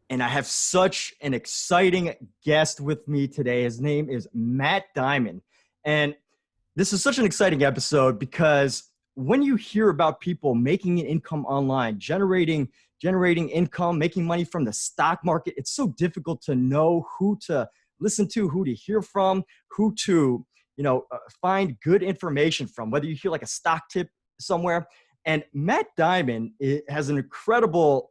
And I have such an exciting guest with me today. His name is Matt Diamond. And this is such an exciting episode because when you hear about people making an income online, generating income, making money from the stock market, it's so difficult to know who to listen to, who to hear from, who to, find good information from, whether you hear like a stock tip somewhere. And Matt Diamond has an incredible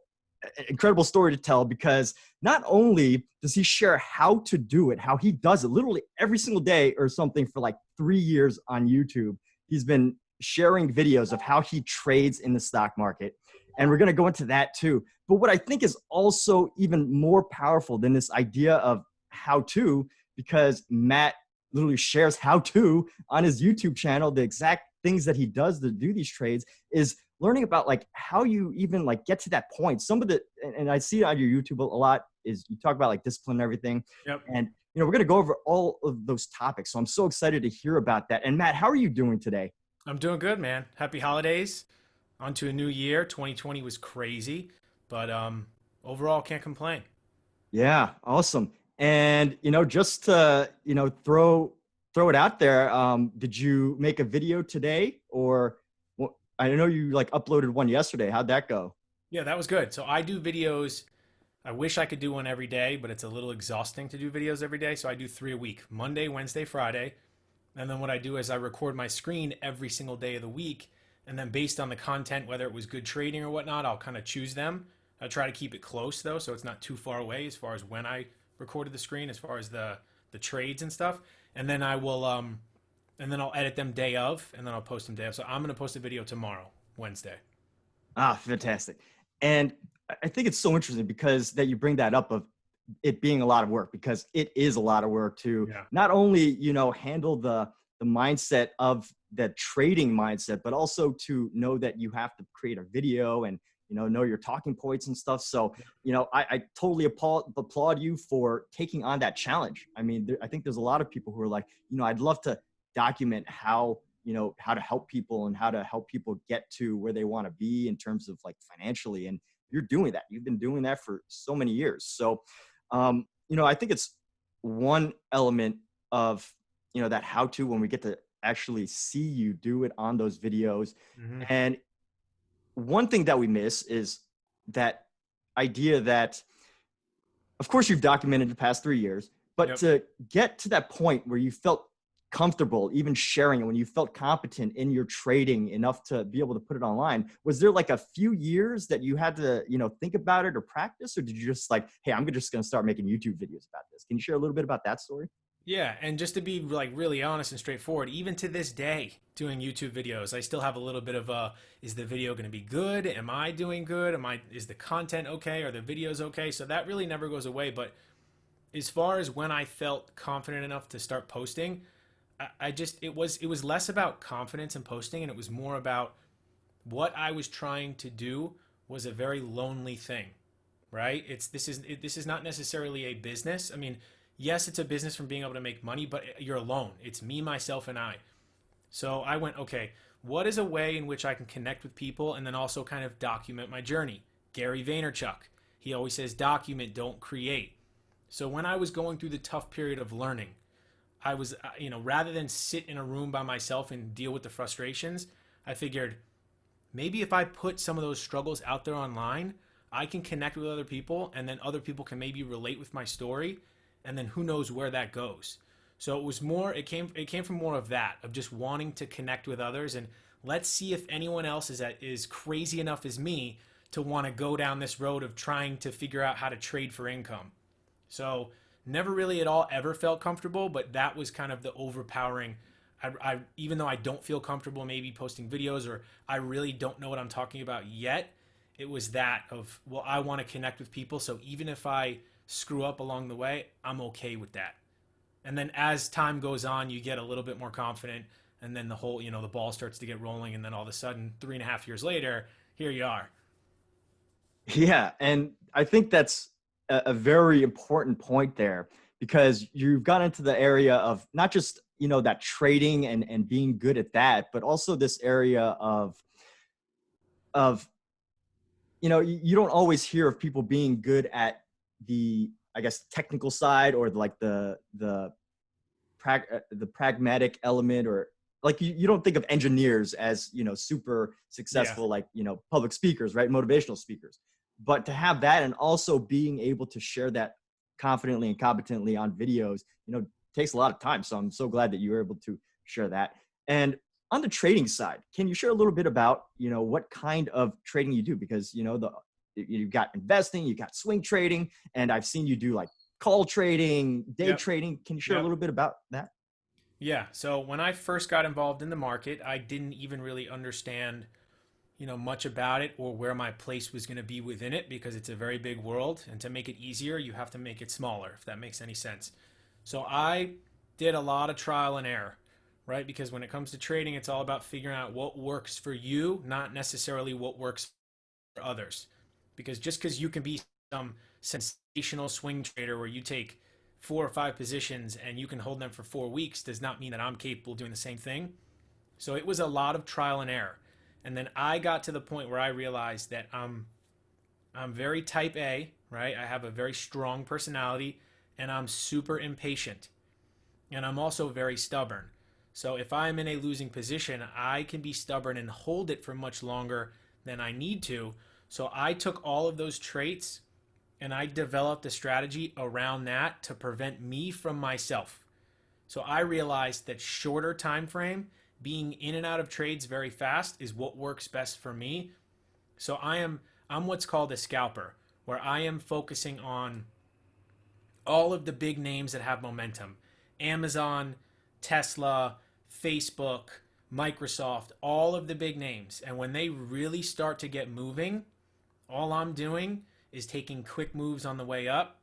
story to tell, because not only does he share how to do it, how he does it literally every single day or something for like 3 years on YouTube. He's been sharing videos of how he trades in the stock market. And we're going to go into that too. But what I think is also even more powerful than this idea of how to, because Matt literally shares how to on his YouTube channel, the exact things that he does to do these trades, is learning about like how you even like get to that point. Some of the, and I see it on your YouTube a lot, is you talk about like discipline and everything. Yep. And, we're going to go over all of those topics. So I'm so excited to hear about that. And Matt, how are you doing today? I'm doing good, man. Happy holidays. On to a new year. 2020 was crazy, but overall can't complain. Yeah. Awesome. And, just to, throw it out there. Did you make a video today, or I know you like uploaded one yesterday. How'd that go? Yeah, that was good. So I do videos. I wish I could do one every day, but it's a little exhausting to do videos every day. So I do 3 a week: Monday, Wednesday, Friday. And then what I do is I record my screen every single day of the week. And then based on the content, whether it was good trading or whatnot, I'll kind of choose them. I try to keep it close though, so it's not too far away as far as when I recorded the screen, as far as the trades and stuff. And then I will and then I'll edit them day of, and then I'll post them day of. So I'm going to post a video tomorrow, Wednesday. Ah, fantastic. And I think it's so interesting because that you bring that up of it being a lot of work, because it is a lot of work to not only, handle the mindset of the trading mindset, but also to know that you have to create a video and, know your talking points and stuff. So, I totally applaud you for taking on that challenge. I mean, I think there's a lot of people who are like, I'd love to document how to help people and how to help people get to where they want to be in terms of like financially. And you're doing that. You've been doing that for so many years. So, I think it's one element of, that how to, when we get to actually see you do it on those videos. Mm-hmm. And one thing that we miss is that idea that, of course, you've documented the past 3 years, but to get to that point where you felt comfortable even sharing it, when you felt competent in your trading enough to be able to put it online, was there like a few years that you had to, think about it or practice, or did you just like, hey, I'm just going to start making YouTube videos about this? Can you share a little bit about that story? Yeah, and just to be like really honest and straightforward, even to this day, doing YouTube videos, I still have a little bit of is the video going to be good? Am I doing good? Is the content okay? Are the videos okay? So that really never goes away. But as far as when I felt confident enough to start posting, it was less about confidence in posting, and it was more about what I was trying to do was a very lonely thing, right? This is not necessarily a business. I mean, yes, it's a business from being able to make money, but you're alone. It's me, myself, and I. So I went, okay, what is a way in which I can connect with people and then also kind of document my journey? Gary Vaynerchuk, he always says, document, don't create. So when I was going through the tough period of learning, I was, rather than sit in a room by myself and deal with the frustrations, I figured maybe if I put some of those struggles out there online, I can connect with other people, and then other people can maybe relate with my story, and then who knows where that goes. So it was more, it came from more of that, of just wanting to connect with others, and let's see if anyone else is crazy enough as me to want to go down this road of trying to figure out how to trade for income. So never really at all ever felt comfortable, but that was kind of the overpowering. I even though I don't feel comfortable maybe posting videos, or I really don't know what I'm talking about yet, it was that of, well, I want to connect with people, so even if I screw up along the way, I'm okay with that. And then as time goes on, you get a little bit more confident, and then the whole, the ball starts to get rolling, and then all of a sudden, 3.5 years later, here you are. Yeah, and I think that's a very important point there, because you've got into the area of not just, that trading and being good at that, but also this area of, you don't always hear of people being good at the, I guess, technical side, or like the pragmatic element, or like you don't think of engineers as, super Yeah. successful, like, public speakers, right? Motivational speakers. But to have that, and also being able to share that confidently and competently on videos, takes a lot of time. So I'm so glad that you were able to share that. And on the trading side, can you share a little bit about, what kind of trading you do? Because, you've got investing, you got swing trading, and I've seen you do like call trading, day Yep. trading. Can you share a Yep. little bit about that? Yeah. So when I first got involved in the market, I didn't even really understand, much about it or where my place was going to be within it, because it's a very big world. And to make it easier, you have to make it smaller, if that makes any sense. So I did a lot of trial and error, right? Because when it comes to trading, it's all about figuring out what works for you, not necessarily what works for others. Because just because you can be some sensational swing trader where you take 4 or 5 positions and you can hold them for 4 weeks does not mean that I'm capable of doing the same thing. So it was a lot of trial and error. And then I got to the point where I realized that I'm very type A, right? I have a very strong personality, and I'm super impatient. And I'm also very stubborn. So if I'm in a losing position, I can be stubborn and hold it for much longer than I need to. So I took all of those traits and I developed a strategy around that to prevent me from myself. So I realized that shorter time frame, being in and out of trades very fast, is what works best for me. So I'm what's called a scalper, where I am focusing on all of the big names that have momentum. Amazon, Tesla, Facebook, Microsoft, all of the big names. And when they really start to get moving, all I'm doing is taking quick moves on the way up,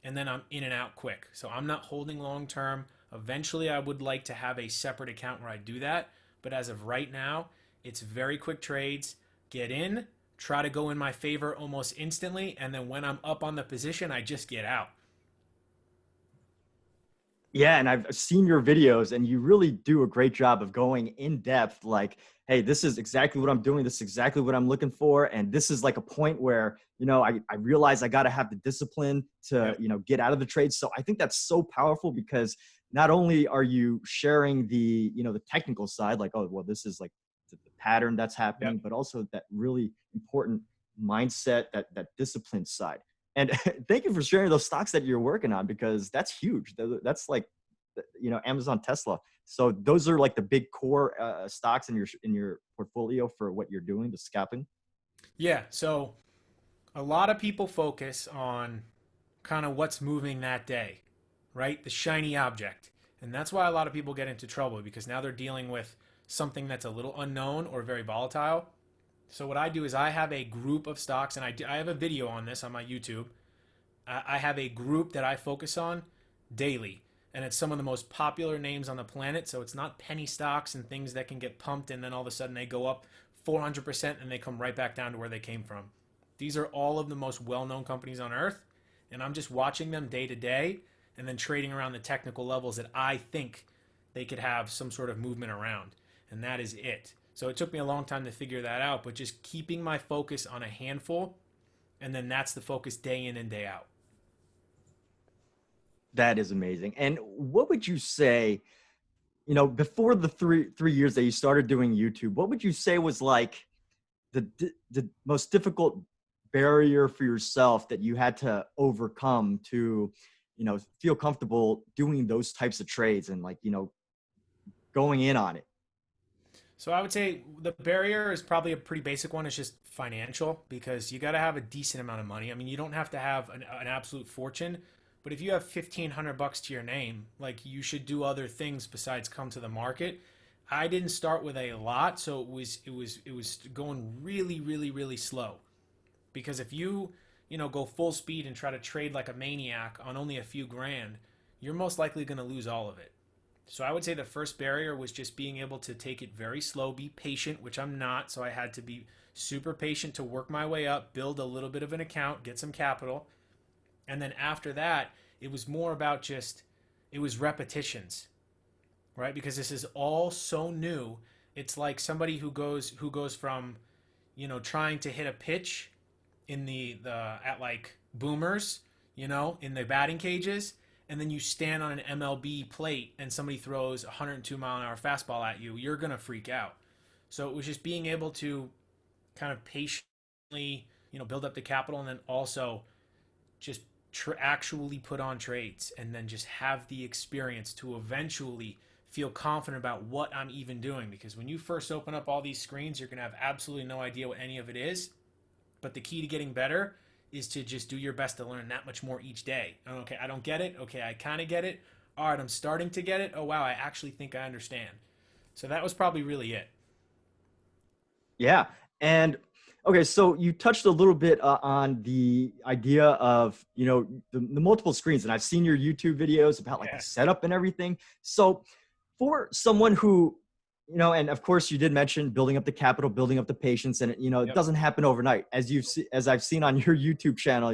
and then I'm in and out quick. So I'm not holding long term. Eventually, I would like to have a separate account where I do that. But as of right now, it's very quick trades. Get in, try to go in my favor almost instantly. And then when I'm up on the position, I just get out. Yeah, and I've seen your videos, and you really do a great job of going in depth. Like, hey, this is exactly what I'm doing. This is exactly what I'm looking for. And this is like a point where, I realize I got to have the discipline to, Yep. get out of the trade. So I think that's so powerful, because not only are you sharing the technical side, like, oh, well, this is like the pattern that's Yep. happening, but also that really important mindset, that discipline side. And thank you for sharing those stocks that you're working on, because that's huge. That's like, Amazon, Tesla. So those are like the big core stocks in your portfolio for what you're doing, the scalping. Yeah. So a lot of people focus on kind of what's moving that day, right? The shiny object. And that's why a lot of people get into trouble, because now they're dealing with something that's a little unknown or very volatile. So what I do is I have a group of stocks, and I have a video on this on my YouTube. I have a group that I focus on daily, and it's some of the most popular names on the planet. So it's not penny stocks and things that can get pumped and then all of a sudden they go up 400% and they come right back down to where they came from. These are all of the most well-known companies on earth, and I'm just watching them day to day and then trading around the technical levels that I think they could have some sort of movement around. And that is it. So it took me a long time to figure that out, but just keeping my focus on a handful, and then that's the focus day in and day out. That is amazing. And what would you say, before the three years that you started doing YouTube, what would you say was like the most difficult barrier for yourself that you had to overcome to, feel comfortable doing those types of trades, and like, going in on it? So I would say the barrier is probably a pretty basic one. It's just financial, because you got to have a decent amount of money. I mean, you don't have to have an absolute fortune, but if you have $1,500 to your name, like, you should do other things besides come to the market. I didn't start with a lot, so it was going really, really, really slow. Because if you go full speed and try to trade like a maniac on only a few grand, you're most likely going to lose all of it. So I would say the first barrier was just being able to take it very slow, be patient, which I'm not. So I had to be super patient to work my way up, build a little bit of an account, get some capital. And then after that, it was more about it was repetitions, right? Because this is all so new. It's like somebody who goes from, trying to hit a pitch in the at like boomers in the batting cages, and then you stand on an MLB plate and somebody throws a 102-mile-an-hour fastball at you, you're going to freak out. So it was just being able to kind of patiently, build up the capital, and then also just actually put on trades, and then just have the experience to eventually feel confident about what I'm even doing. Because when you first open up all these screens, you're going to have absolutely no idea what any of it is. But the key to getting better is to just do your best to learn that much more each day. Okay, I don't get it. Okay, I kind of get it. All right, I'm starting to get it. Oh, wow, I actually think I understand. So that was probably really it. Yeah. And okay, so you touched a little bit on the idea of, the multiple screens, and I've seen your YouTube videos about like the Yeah. setup and everything. So for someone who, and of course you did mention building up the capital, building up the patience, and it Yep. doesn't happen overnight. As I've seen on your YouTube channel,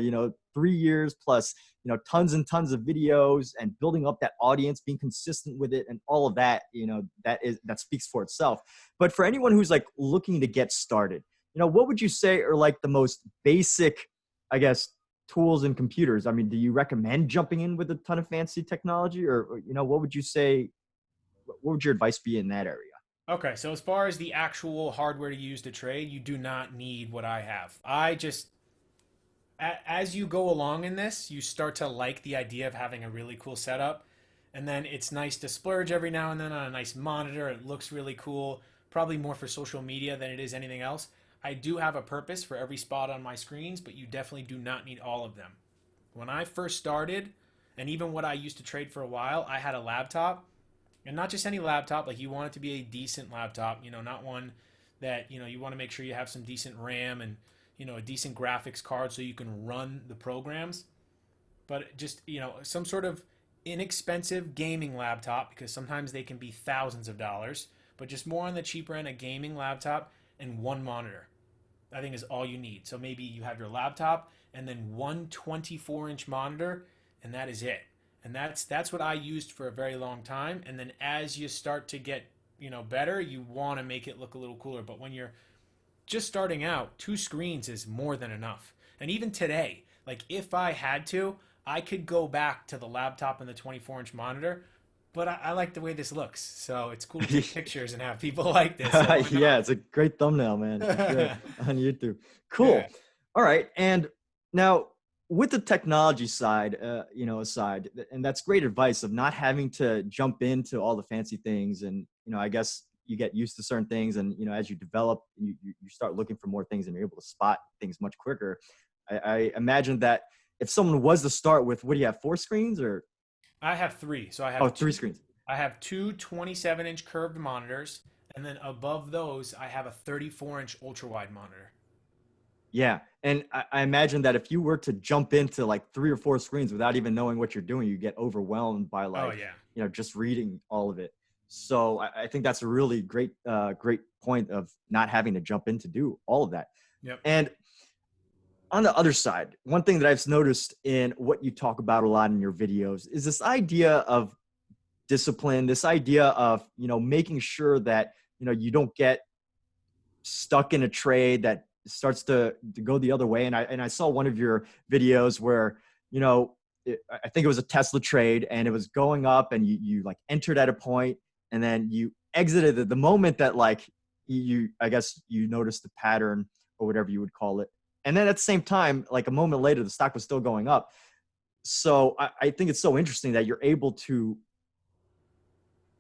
3 years plus, tons and tons of videos and building up that audience, being consistent with it, and all of that, that speaks for itself. But for anyone who's like looking to get started, what would you say are like the most basic, I guess, tools and computers? I mean, do you recommend jumping in with a ton of fancy technology, or what would you say? What would your advice be in that area? Okay, so as far as the actual hardware to use to trade, you do not need what I have. I just, as you go along in this, you start to like the idea of having a really cool setup. And then it's nice to splurge every now and then on a nice monitor. It looks really cool, probably more for social media than it is anything else. I do have a purpose for every spot on my screens, but you definitely do not need all of them. When I first started, and even what I used to trade for a while, I had a laptop, and not just any laptop. Like, you want it to be a decent laptop, not one that, you want to make sure you have some decent RAM and, a decent graphics card so you can run the programs. But just, some sort of inexpensive gaming laptop, because sometimes they can be thousands of dollars, but just more on the cheaper end, a gaming laptop and one monitor, I think, is all you need. So maybe you have your laptop and then one 24-inch monitor, and that is it. And that's what I used for a very long time. And then as you start to get, better, you want to make it look a little cooler. But when you're just starting out, two screens is more than enough. And even today, like, if I had to, I could go back to the laptop and the 24-inch monitor. But I like the way this looks. So it's cool to take pictures and have people like this. So why Yeah, not? it's a great thumbnail, man, for sure, on YouTube. Yeah. Cool. All right. And now with the technology side, aside, and that's great advice of not having to jump into all the fancy things. And, I guess you get used to certain things, and, as you develop, you start looking for more things, and you're able to spot things much quicker. I imagine that if someone was to start with, what do you have, 4 screens or, I have three. So oh, 3 screens? I have two 27-inch curved monitors, and then above those, I have a 34-inch ultra wide monitor. Yeah. And I imagine that if you were to jump into like 3 or 4 screens without even knowing what you're doing, you get overwhelmed by Oh like, yeah. just reading all of it. So I think that's a really great point of not having to jump in to do all of that. Yep. And on the other side, one thing that I've noticed in what you talk about a lot in your videos is this idea of discipline, this idea of, making sure that, you don't get stuck in a trade that starts to go the other way. And I saw one of your videos where, I think it was a Tesla trade, and it was going up, and you like entered at a point, and then you exited at the moment that like I guess you noticed the pattern, or whatever you would call it. And then at the same time, like a moment later, the stock was still going up. So I think it's so interesting that you're able to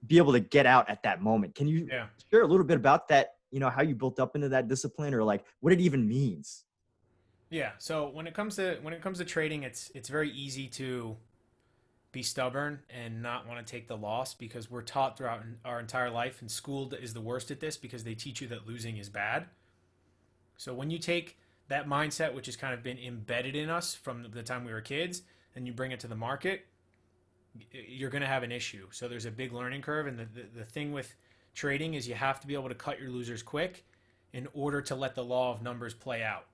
be able to get out at that moment. Can you Yeah. share a little bit about that, how you built up into that discipline, or like what it even means? Yeah. So when it comes to trading, it's very easy to be stubborn and not want to take the loss, because we're taught throughout our entire life, and school is the worst at this because they teach you that losing is bad. So when you take that mindset, which has kind of been embedded in us from the time we were kids, and you bring it to the market, you're going to have an issue. So there's a big learning curve. And the thing with trading is you have to be able to cut your losers quick in order to let the law of numbers play out.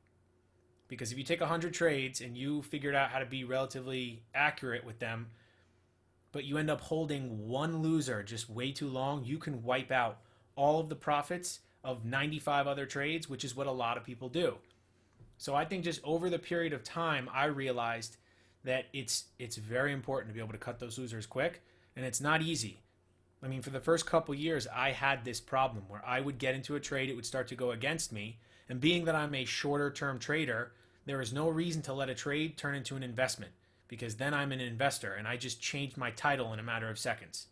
Because if you take 100 trades and you figured out how to be relatively accurate with them, but you end up holding one loser just way too long, you can wipe out all of the profits of 95 other trades, which is what a lot of people do. So I think just over the period of time, I realized that it's very important to be able to cut those losers quick, and it's not easy. I mean, for the first couple years, I had this problem where I would get into a trade, it would start to go against me, and being that I'm a shorter term trader, there is no reason to let a trade turn into an investment because then I'm an investor and I just changed my title in a matter of seconds.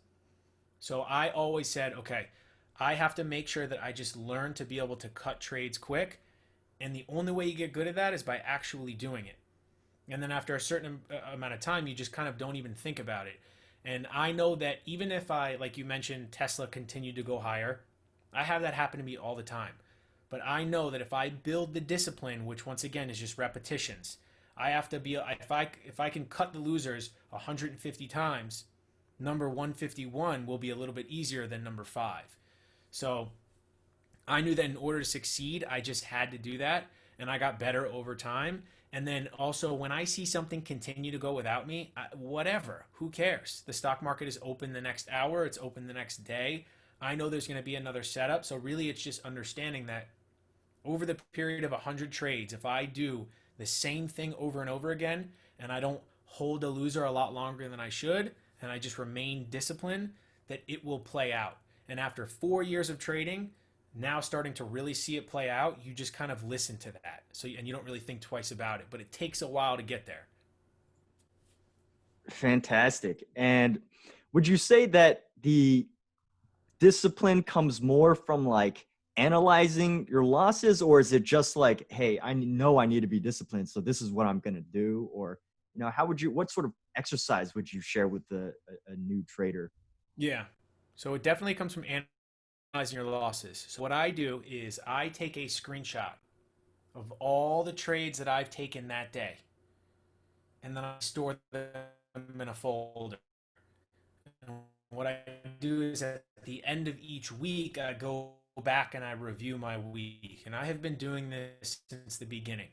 So I always said, okay, I have to make sure that I just learn to be able to cut trades quick. And the only way you get good at that is by actually doing it. And then after a certain amount of time, you just kind of don't even think about it. And I know that even if I, like you mentioned, Tesla continued to go higher, I have that happen to me all the time. But I know that if I build the discipline, which once again is just repetitions, I have to be, if I can cut the losers 150 times, number 151 will be a little bit easier than number 5. So I knew that in order to succeed, I just had to do that, and I got better over time. And then also, when I see something continue to go without me, whatever, who cares? The stock market is open the next hour, it's open the next day. I know there's going to be another setup. So really, it's just understanding that over the period of 100 trades, if I do the same thing over and over again, and I don't hold a loser a lot longer than I should, and I just remain disciplined, that it will play out. And after 4 years of trading, now starting to really see it play out, you just kind of listen to that. So, and you don't really think twice about it, but it takes a while to get there. Fantastic. And would you say that the discipline comes more from like analyzing your losses, or is it just like, hey, I know I need to be disciplined, so this is what I'm going to do? Or, how would you, what sort of exercise would you share with a new trader? Yeah. So it definitely comes from analyzing your losses. So what I do is I take a screenshot of all the trades that I've taken that day, and then I store them in a folder. And what I do is at the end of each week, I go back and I review my week. And I have been doing this since the beginning.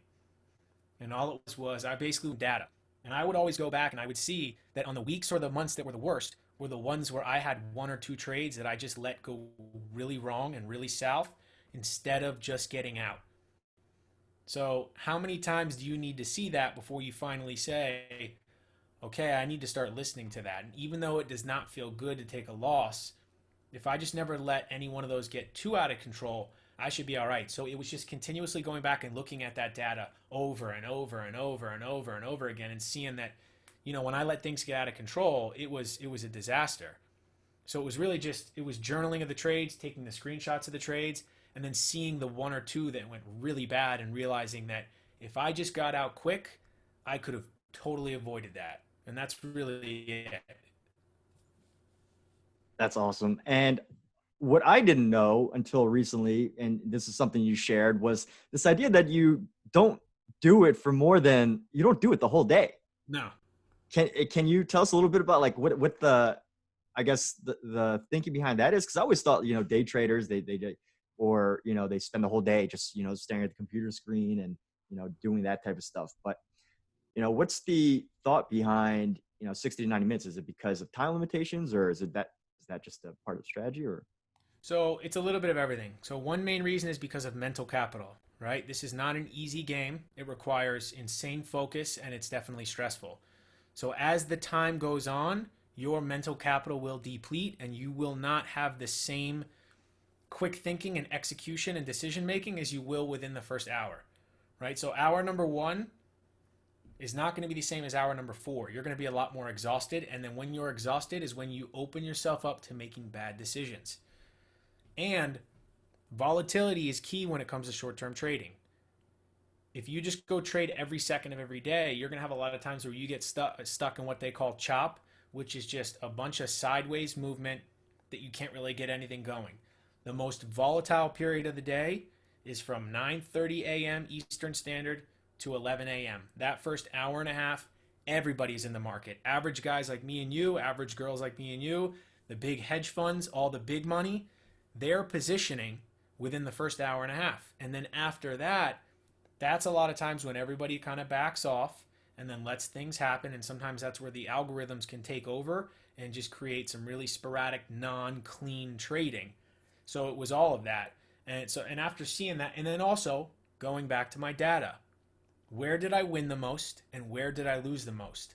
And all it was I basically data. And I would always go back and I would see that on the weeks or the months that were the worst were the ones where I had 1 or 2 trades that I just let go really wrong and really south instead of just getting out. So how many times do you need to see that before you finally say, okay, I need to start listening to that? And even though it does not feel good to take a loss, if I just never let any one of those get too out of control, I should be all right. So it was just continuously going back and looking at that data over and over and over and over and over again and seeing that, when I let things get out of control, it was a disaster. So it was really just, it was journaling of the trades, taking the screenshots of the trades, and then seeing the 1 or 2 that went really bad and realizing that if I just got out quick, I could have totally avoided that. And that's really it. That's awesome. And what I didn't know until recently, and this is something you shared, was this idea that you don't do it for more than, you don't do it the whole day. No. Can you tell us a little bit about like what the, I guess the thinking behind that is? Because I always thought, day traders, they or, they spend the whole day just, staring at the computer screen and, doing that type of stuff. But, what's the thought behind, 60 to 90 minutes? Is it because of time limitations, or is that just a part of the strategy? Or So it's a little bit of everything. So one main reason is because of mental capital, right? This is not an easy game. It requires insane focus and it's definitely stressful. So as the time goes on, your mental capital will deplete and you will not have the same quick thinking and execution and decision making as you will within the first hour, right? So hour number 1 is not going to be the same as hour number 4. You're going to be a lot more exhausted. And then when you're exhausted is when you open yourself up to making bad decisions. And volatility is key when it comes to short-term trading. If you just go trade every second of every day, you're going to have a lot of times where you get stuck in what they call chop, which is just a bunch of sideways movement that you can't really get anything going. The most volatile period of the day is from 9:30 a.m. Eastern Standard to 11 a.m. That first hour and a half, everybody's in the market. Average guys like me and you, average girls like me and you, the big hedge funds, all the big money, they're positioning within the first hour and a half. And then after that, that's a lot of times when everybody kind of backs off and then lets things happen. And sometimes that's where the algorithms can take over and just create some really sporadic, non-clean trading. So it was all of that. And after seeing that, and then also going back to my data, where did I win the most and where did I lose the most?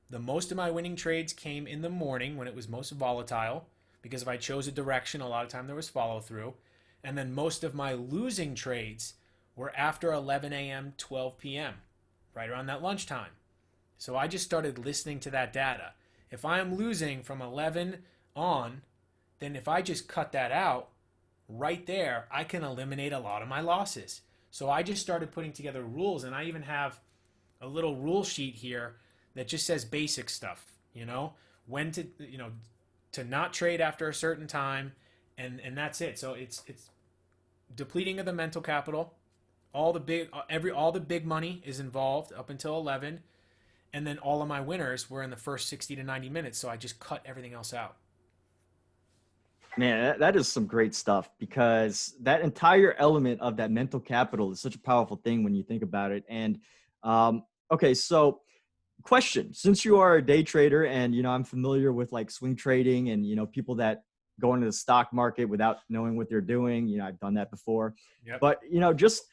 The most of my winning trades came in the morning when it was most volatile, because if I chose a direction, a lot of time there was follow through. And then most of my losing trades were after 11 a.m., 12 p.m., right around that lunchtime. So I just started listening to that data. If I am losing from 11 on, then if I just cut that out right there, I can eliminate a lot of my losses. So I just started putting together rules, and I even have a little rule sheet here that just says basic stuff, when to, to not trade after a certain time, and that's it. So it's depleting of the mental capital. All the big money is involved up until 11, and then all of my winners were in the first 60 to 90 minutes, so I just cut everything else out. Man, that is some great stuff, because that entire element of that mental capital is such a powerful thing when you think about it. And okay, so question, since you are a day trader and I'm familiar with like swing trading and people that go into the stock market without knowing what they're doing, I've done that before. Yep. But just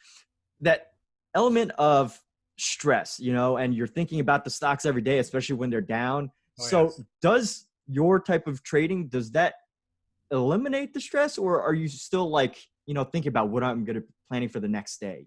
that element of stress, and you're thinking about the stocks every day, especially when they're down. Oh, So yes. does your type of trading, does that eliminate the stress, or are you still like, thinking about what I'm going to planning for the next day?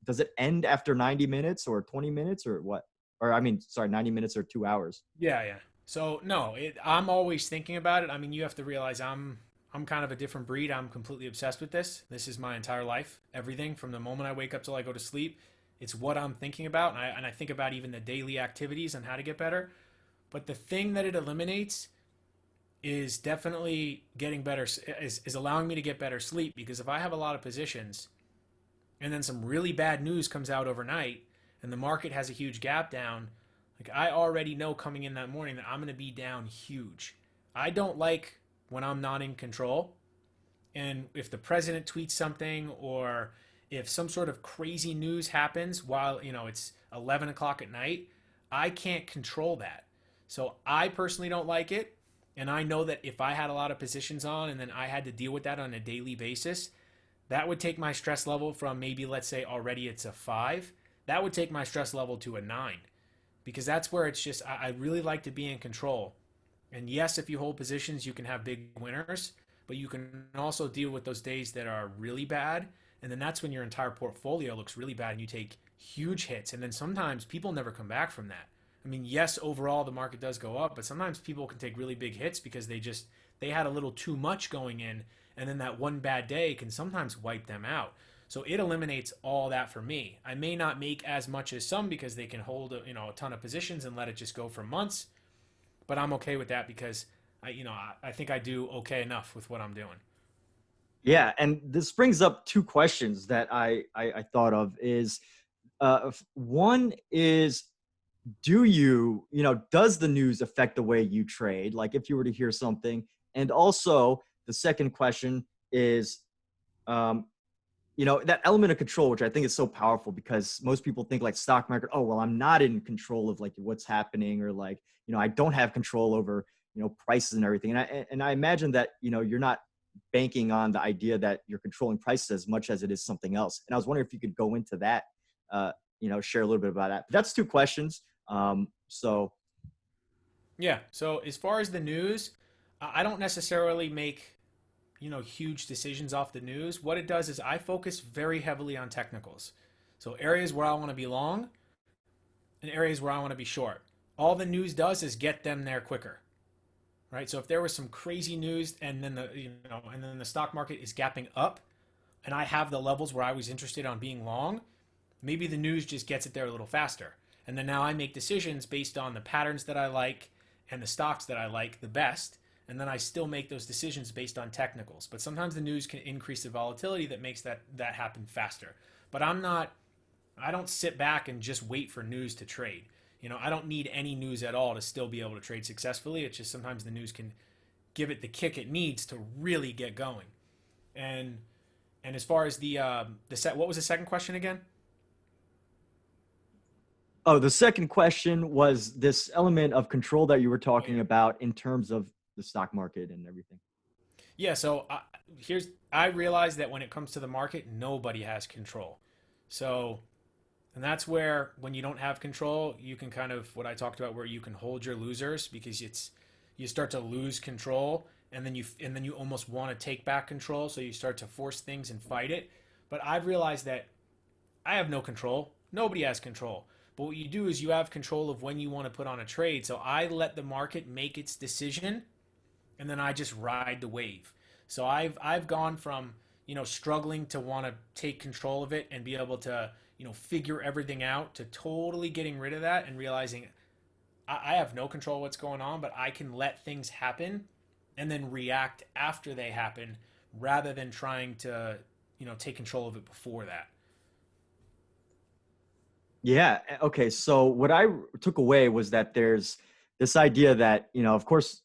Does it end after 90 minutes or 20 minutes or what? Or 90 minutes or 2 hours? Yeah, yeah. So no, I'm always thinking about it. I mean, you have to realize I'm kind of a different breed. I'm completely obsessed with this. This is my entire life. Everything from the moment I wake up till I go to sleep, it's what I'm thinking about, and I think about even the daily activities and how to get better. But the thing that it eliminates is definitely getting better, is allowing me to get better sleep, because if I have a lot of positions and then some really bad news comes out overnight and the market has a huge gap down, like I already know coming in that morning that I'm going to be down huge. I don't like when I'm not in control. And if the president tweets something, or if some sort of crazy news happens while, it's 11 o'clock at night, I can't control that. So I personally don't like it. And I know that if I had a lot of positions on and then I had to deal with that on a daily basis, that would take my stress level from, maybe, let's say already it's a 5. That would take my stress level to a 9, because that's where it's just, I really like to be in control. And yes, if you hold positions, you can have big winners, but you can also deal with those days that are really bad. And then that's when your entire portfolio looks really bad and you take huge hits. And then sometimes people never come back from that. I mean, yes, overall the market does go up, but sometimes people can take really big hits because they had a little too much going in, and then that one bad day can sometimes wipe them out. So it eliminates all that for me. I may not make as much as some because they can hold a ton of positions and let it just go for months, but I'm okay with that because I think I do okay enough with what I'm doing. Yeah, and this brings up two questions that I thought of. Is one is, does the news affect the way you trade? Like if you were to hear something, and also the second question is, um, that element of control, which I think is so powerful, because most people think like stock market, oh, well, I'm not in control of like what's happening, or like, I don't have control over, prices and everything. And I imagine that, you're not banking on the idea that you're controlling prices as much as it is something else. And I was wondering if you could go into that, share a little bit about that. But that's two questions. So Yeah. So as far as the news, I don't necessarily make huge decisions off the news. What it does is I focus very heavily on technicals. So areas where I want to be long and areas where I want to be short. All the news does is get them there quicker. Right? So if there was some crazy news and then the stock market is gapping up and I have the levels where I was interested on being long, maybe the news just gets it there a little faster. And then now I make decisions based on the patterns that I like and the stocks that I like the best. And then I still make those decisions based on technicals. But sometimes the news can increase the volatility that makes that happen faster. But I don't sit back and just wait for news to trade. I don't need any news at all to still be able to trade successfully. It's just sometimes the news can give it the kick it needs to really get going. And as far as what was the second question again? Oh, the second question was this element of control that you were Oh, talking yeah. about in terms of the stock market and everything. Yeah, so I realize that when it comes to the market, nobody has control. So And that's where, when you don't have control, you can kind of, what I talked about, where you can hold your losers, because you start to lose control, and then you almost want to take back control, so you start to force things and fight it. But I've realized that I have no control. Nobody has control. But what you do is you have control of when you want to put on a trade. So I let the market make its decision, and then I just ride the wave. So I've gone from, struggling to want to take control of it and be able to, figure everything out, to totally getting rid of that and realizing I have no control of what's going on, but I can let things happen and then react after they happen, rather than trying to, take control of it before that. Yeah. Okay. So what I took away was that there's this idea that, of course,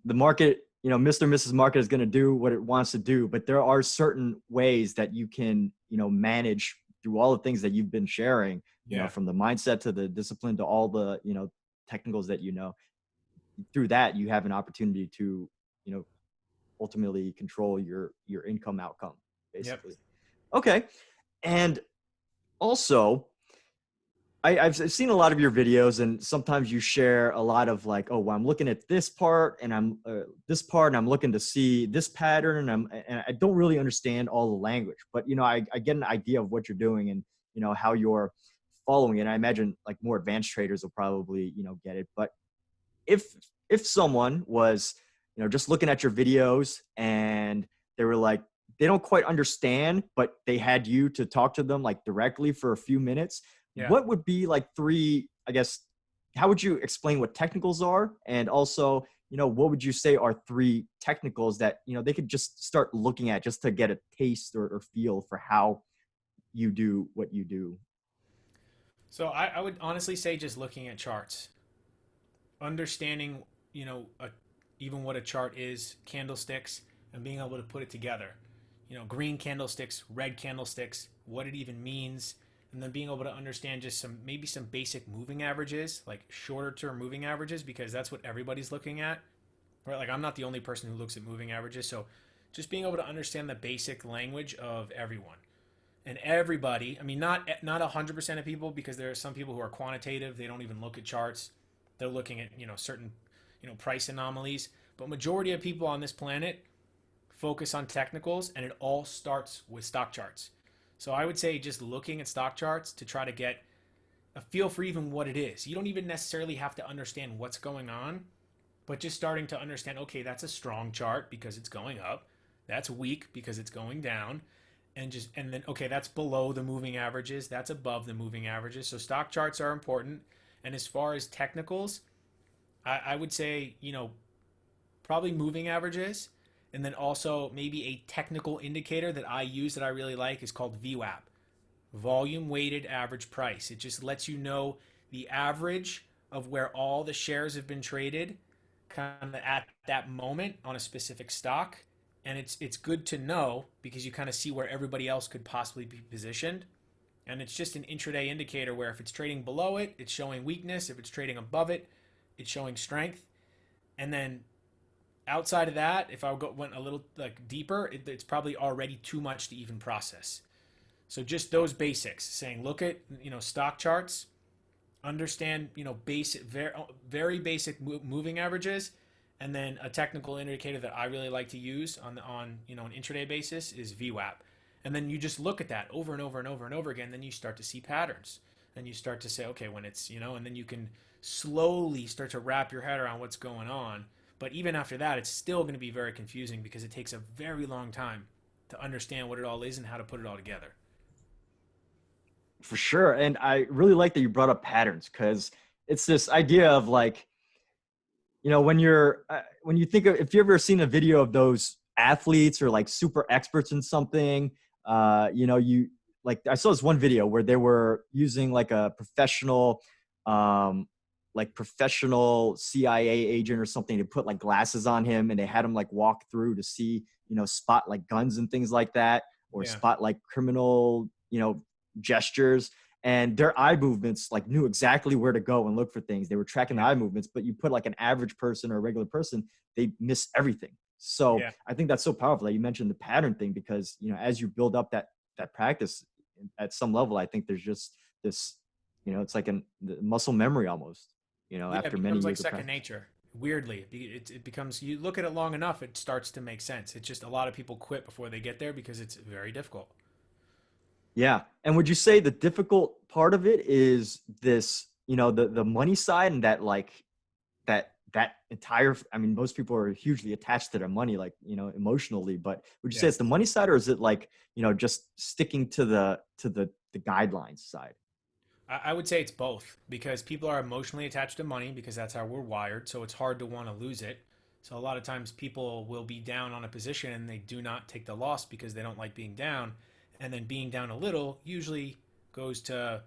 the market, Mr. and Mrs. Market is going to do what it wants to do, but there are certain ways that you can, manage through all the things that you've been sharing, Yeah. from the mindset to the discipline to all the, technicals that, through that you have an opportunity to, you know, ultimately control your income outcome, Yep. basically. Okay. And also, I've seen a lot of your videos, and sometimes you share a lot of like, oh, well, I'm looking at this part, and I'm this part, and I'm looking to see this pattern, and I don't really understand all the language, but I get an idea of what you're doing, and how you're following it. I imagine like more advanced traders will probably get it, but if if someone was just looking at your videos and they were like they don't quite understand, but they had you to talk to them like directly for a few minutes, Yeah. what would be like three, I guess, how would you explain what technicals are, and also what would you say are three technicals that they could just start looking at just to get a taste or feel for how you do what you do? So I would honestly say just looking at charts, understanding, even what a chart is, candlesticks, and being able to put it together. Green candlesticks, red candlesticks, what it even means, and then being able to understand just maybe some basic moving averages, like shorter term moving averages, because that's what everybody's looking at. Right? Like, I'm not the only person who looks at moving averages, so just being able to understand the basic language of everyone. And everybody, I mean, not 100% of people, because there are some people who are quantitative, they don't even look at charts. They're looking at, certain, price anomalies. But majority of people on this planet focus on technicals, and it all starts with stock charts. So I would say just looking at stock charts to try to get a feel for even what it is. You don't even necessarily have to understand what's going on, but just starting to understand, okay, that's a strong chart because it's going up. That's weak because it's going down. And then, okay, that's below the moving averages. That's above the moving averages. So stock charts are important. And as far as technicals, I would say, probably moving averages. And then also maybe a technical indicator that I use that I really like is called VWAP, volume weighted average price. It just lets you know the average of where all the shares have been traded kind of at that moment on a specific stock. And it's good to know because you kind of see where everybody else could possibly be positioned. And it's just an intraday indicator where if it's trading below it, it's showing weakness. If it's trading above it, it's showing strength. And then outside of that, if I went a little like deeper, it's probably already too much to even process. So just those basics, saying look at stock charts, understand basic, very basic moving averages, and then a technical indicator that I really like to use on an intraday basis is VWAP. And then you just look at that over and over and over and over again. Then you start to see patterns, and you start to say, okay, when it's and then you can slowly start to wrap your head around what's going on. But even after that, it's still going to be very confusing because it takes a very long time to understand what it all is and how to put it all together. For sure. And I really like that you brought up patterns, because it's this idea of like, when when you think of, if you've ever seen a video of those athletes or like super experts in something, you like, I saw this one video where they were using like a um, professional CIA agent or something to put like glasses on him, and they had him like walk through to see, spot like guns and things like that, or Yeah. spot like criminal, gestures, and their eye movements like knew exactly where to go and look for things. They were tracking the Yeah. eye movements, but you put like an average person or a regular person, they miss everything. So Yeah. I think that's so powerful that you mentioned the pattern thing, because as you build up that practice at some level, I think there's just this, it's like the muscle memory almost, Yeah, it after many becomes like years of second practice. nature. Weirdly, it becomes, you look at it long enough, it starts to make sense. It's just a lot of people quit before they get there because it's very difficult. Yeah. And would you say the difficult part of it is this, the money side, and that like that entire, I mean, most people are hugely attached to their money, like, emotionally, but would you say Yeah. it's the money side, or is it like, just sticking to the guidelines side? I would say it's both because people are emotionally attached to money because that's how we're wired. So it's hard to want to lose it. So a lot of times people will be down on a position and they do not take the loss because they don't like being down. And then being down a little usually goes to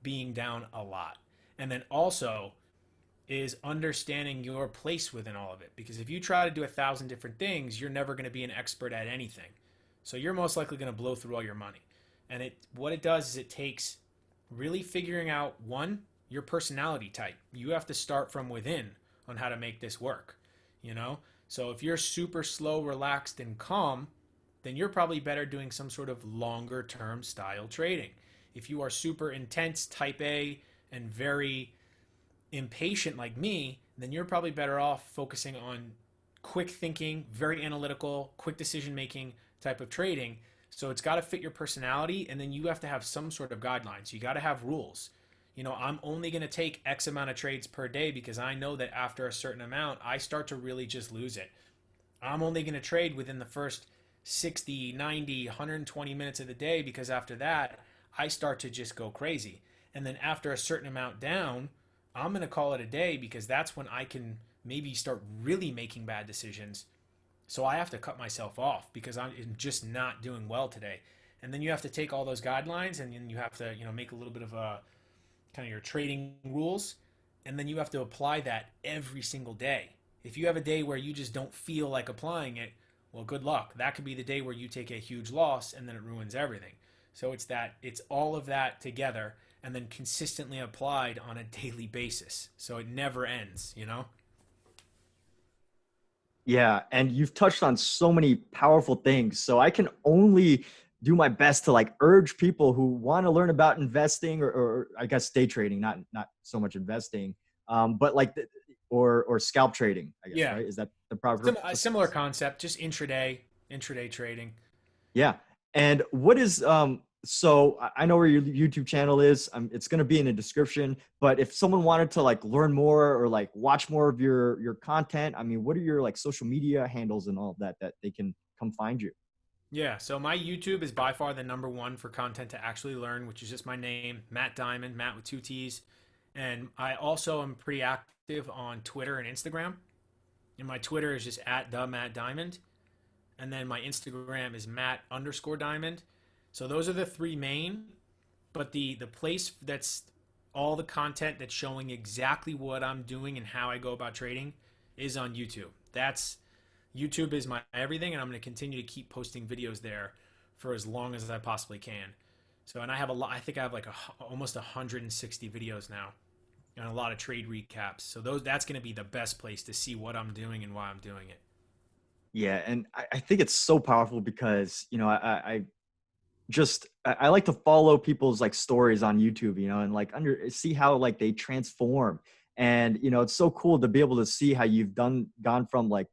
being down a lot. And then also is understanding your place within all of it. Because if you try to do 1,000 different things, you're never going to be an expert at anything. So you're most likely going to blow through all your money. And what it does is it takes really figuring out one, your personality type. You have to start from within on how to make this work, you know? So if you're super slow, relaxed, and calm, then you're probably better doing some sort of longer term style trading. If you are super intense, type A, and very impatient like me, then you're probably better off focusing on quick thinking, very analytical, quick decision making type of trading. So it's got to fit your personality, and then you have to have some sort of guidelines. You got to have rules. I'm only going to take X amount of trades per day because I know that after a certain amount, I start to really just lose it. I'm only going to trade within the first 60, 90, 120 minutes of the day because after that, I start to just go crazy. And then after a certain amount down, I'm going to call it a day because that's when I can maybe start really making bad decisions. So I have to cut myself off because I'm just not doing well today. And then you have to take all those guidelines and then you have to, make a little bit of a kind of your trading rules. And then you have to apply that every single day. If you have a day where you just don't feel like applying it, well, good luck. That could be the day where you take a huge loss and then it ruins everything. So it's all of that together and then consistently applied on a daily basis. So it never ends. Yeah, and you've touched on so many powerful things. So I can only do my best to like urge people who want to learn about investing, or I guess day trading, not so much investing, but like or scalp trading, I guess, Yeah. right? Is that the proper? A similar concept, just intraday trading. Yeah. And what is so I know where your YouTube channel is. It's going to be in the description, but if someone wanted to like learn more or like watch more of your content, I mean, what are your like social media handles and all of that they can come find you? Yeah, so my YouTube is by far the number one for content to actually learn, which is just my name, Matt Diamond, Matt with two T's. And I also am pretty active on Twitter and Instagram. And my Twitter is just at the Matt Diamond. And then my Instagram is Matt underscore Diamond. So those are the three main. But the place that's all the content that's showing exactly what I'm doing and how I go about trading is on YouTube. YouTube is my everything, and I'm going to continue to keep posting videos there for as long as I possibly can. So, and I have a lot. I think I have like almost 160 videos now, and a lot of trade recaps. So that's going to be the best place to see what I'm doing and why I'm doing it. Yeah, and I think it's so powerful because I like to follow people's like stories on YouTube, and like see how like they transform. And it's so cool to be able to see how you've gone from like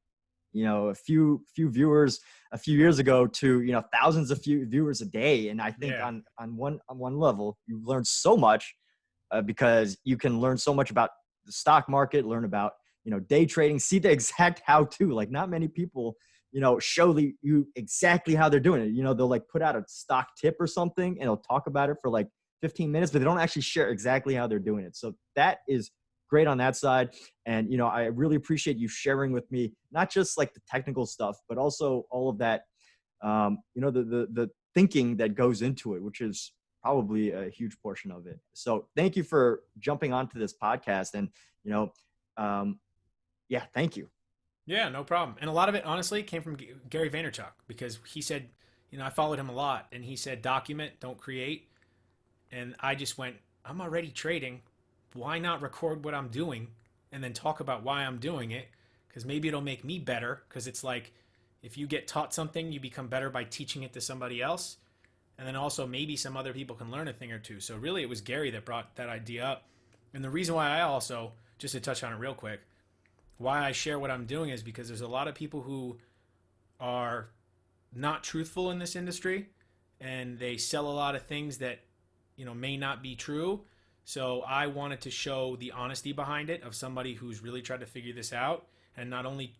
a few viewers a few years ago to thousands of few viewers a day. And I think Yeah. on one level you learn so much, because you can learn so much about the stock market, learn about day trading, see the exact how to. Like not many people show you exactly how they're doing it. They'll like put out a stock tip or something and they'll talk about it for like 15 minutes, but they don't actually share exactly how they're doing it. So that is great on that side. And I really appreciate you sharing with me not just like the technical stuff, but also all of that, the thinking that goes into it, which is probably a huge portion of it. So thank you for jumping onto this podcast. And um, yeah, thank you. Yeah, no problem. And a lot of it, honestly, came from Gary Vaynerchuk because he said, I followed him a lot, and he said, document, don't create. And I just went, I'm already trading. Why not record what I'm doing and then talk about why I'm doing it? Because maybe it'll make me better. Because it's like if you get taught something, you become better by teaching it to somebody else. and then also maybe some other people can learn a thing or two. So really, it was Gary that brought that idea up. And the reason why I also, just to touch on it real quick, why I share what I'm doing is because there's a lot of people who are not truthful in this industry, and they sell a lot of things that may not be true. So I wanted to show the honesty behind it of somebody who's really tried to figure this out, and not only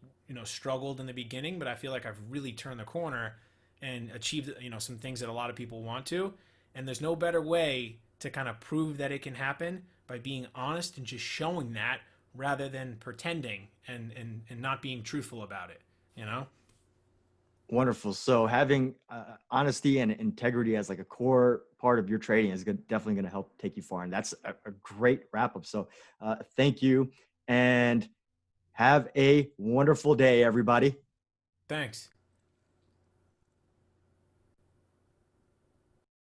struggled in the beginning, but I feel like I've really turned the corner and achieved some things that a lot of people want to. And there's no better way to kind of prove that it can happen by being honest and just showing that, rather than pretending and not being truthful about it, you know? Wonderful. So having honesty and integrity as like a core part of your trading is definitely going to help take you far. And that's a great wrap up. So thank you and have a wonderful day, everybody. Thanks.